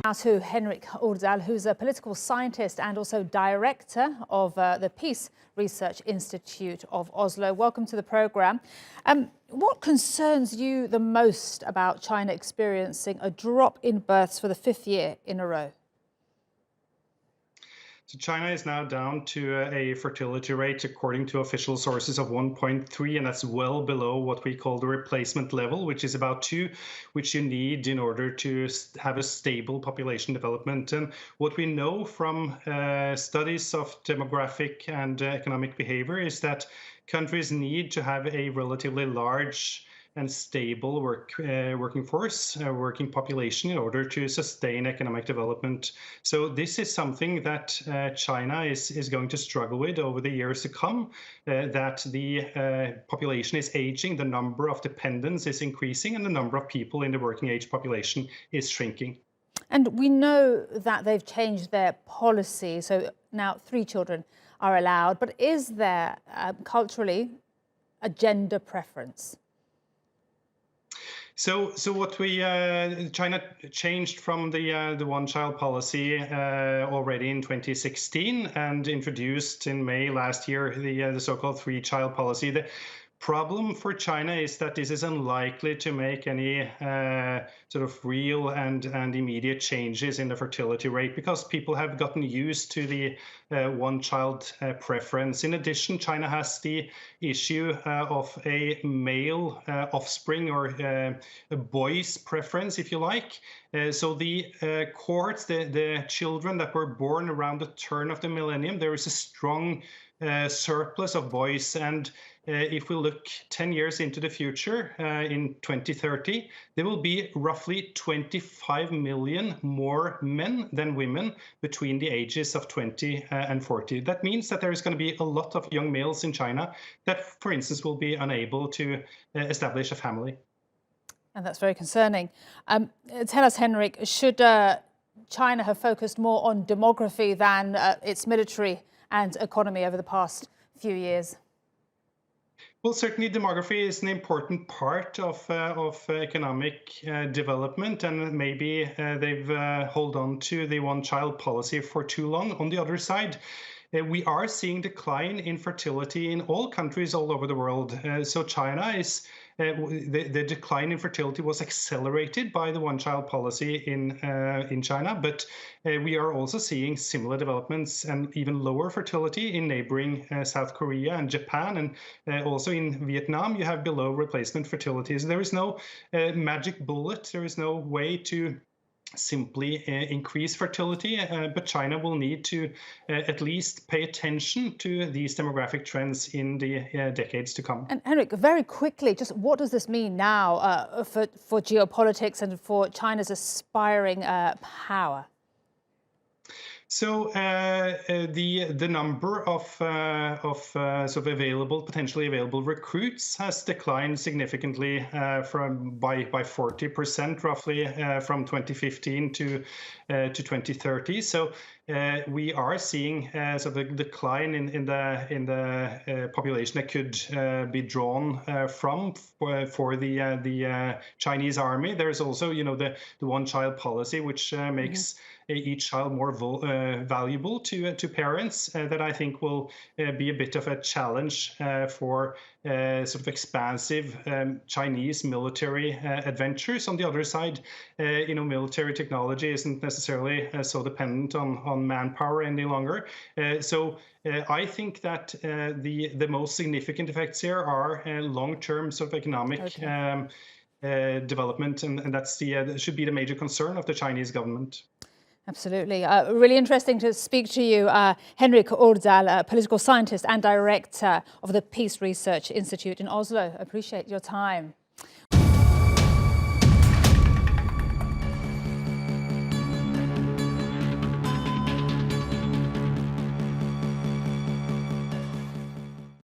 Now to Henrik Urdal, who's a political scientist and also director of the Peace Research Institute of Oslo. Welcome to the programme. What concerns you the most about China experiencing a drop in births for the 5th year in a row? So China is now down to a fertility rate, according to official sources, of 1.3, and that's well below what we call the replacement level, which is about 2, which you need in order to have a stable population development. And what we know from studies of demographic and economic behavior is that countries need to have a relatively large and stable working force, working population in order to sustain economic development. So this is something that China is going to struggle with over the years to come, that the population is aging, the number of dependents is increasing, and the number of people in the working age population is shrinking. And we know that they've changed their policy, so now 3 children are allowed, but is there culturally a gender preference? So what China changed from the one-child policy already in 2016 and introduced in May last year the so-called 3-child policy. The problem for China is that this is unlikely to make any sort of real and immediate changes in the fertility rate, because people have gotten used to the one-child preference. In addition, China has the issue of a male offspring, or a boy's preference, if you like. So the cohorts, the children that were born around the turn of the millennium, there is a strong surplus of boys. And if we look 10 years into the future, in 2030, there will be roughly 25 million more men than women between the ages of 20 and 40. That means that there is going to be a lot of young males in China that, for instance, will be unable to establish a family. And that's very concerning. Tell us, Henrik, should China have focused more on demography than its military and economy over the past few years? Well, certainly demography is an important part of economic development, and maybe they've held on to the one-child policy for too long. On the other side, we are seeing decline in fertility in all countries all over the world. So China is the decline in fertility was accelerated by the one-child policy in China, but we are also seeing similar developments and even lower fertility in neighboring South Korea and Japan, and also in Vietnam you have below replacement fertility. So there is no magic bullet. There is no way to simply increase fertility, but China will need to at least pay attention to these demographic trends in the decades to come. And Henrik, very quickly, just what does this mean now for geopolitics and for China's aspiring power? So the number of sort of potentially available recruits has declined significantly by 40% roughly from 2015 to 2030. So we are seeing sort of a decline in the population that could be drawn from for the Chinese army. There is also, the one-child policy, which makes each child more valuable to parents, that I think will be a bit of a challenge for sort of expansive Chinese military adventures. On the other side, military technology isn't necessarily so dependent on manpower any longer. So I think that the most significant effects here are long-term sort of economic development, and that's should be the major concern of the Chinese government. Absolutely. Really interesting to speak to you, Henrik Urdal, a political scientist and director of the Peace Research Institute in Oslo. Appreciate your time.